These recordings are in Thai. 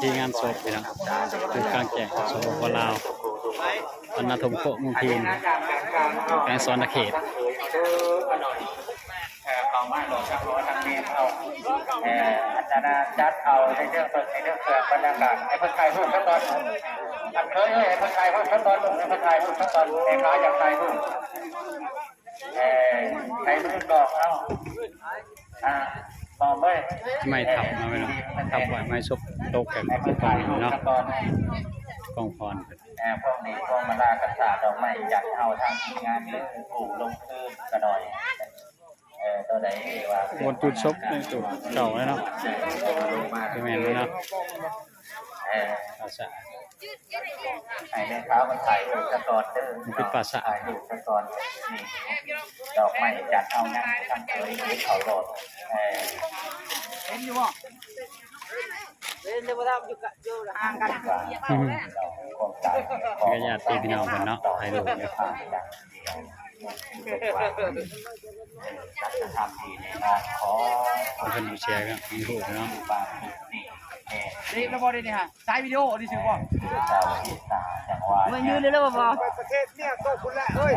ที่งานศพนะคือกลางแจ้งสปปลาวตอนนาทมโกมุงพีนแกงซอนตะเขตของบ้านหลวงจังหวัดทักษิณเอาอาจารย์จัดเอาในเรื่องในเรื่องบรรยากาศให้คนไทยพูดขั้นตอนอันเคยให้คนไทยพูดขั้นตอนลงให้คนไทยพูดขั้นตอนในร้ายอย่างไทยพูดใครไม่ได้บอกเอ้าบอกเลยไม่ทับมาไม่เนาะทับไว้ไม่ซบโตกแบบกองเนาะกองพรพวกนี้พวกมาลากระสาดอกไม้อยากเอาทางทีมงานเรื่องกูลงคืนกระดอยตัวไหนว่าบนจุดซบในจุดเก่าเลยเนาะเป็นแมนเลยเนาะภาษาไอ้เรื่องเท้ามันถ่ายรูปตะกอนเด้อเป็นภาษาถ่ายรูปตะกอนนี่ดอกไม้จัดเอางั้นทำเคยที่เขาโหลดเห็นอยู่บ่เห็นเดี๋ยวมาทำอยู่ห่างกันก็ญาติพี่น้องกันเนาะให้ดูเนี่ยทำดีเนี่ยนะขอคนดูเชียร์กันมีหูเนาะนี่ก็บ่ได้นี่ฮะสายวิดีโอนี่สิบ่มันยืนเลยแล้วบ่ประเทศเนี่ยก็คุณละเฮ้ย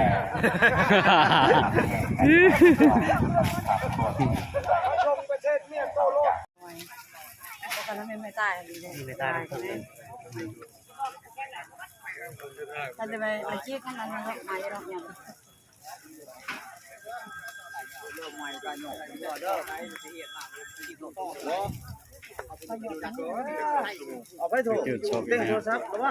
ชมประเทศเนี่ยก็โลกตอนนั้นไม่ตายไม่ตายถ้าจะไปชี้ข้างนั้นมันก็มาเยอะอย่างเอาไปถูกเล่นโทรศัพท์หรือว่า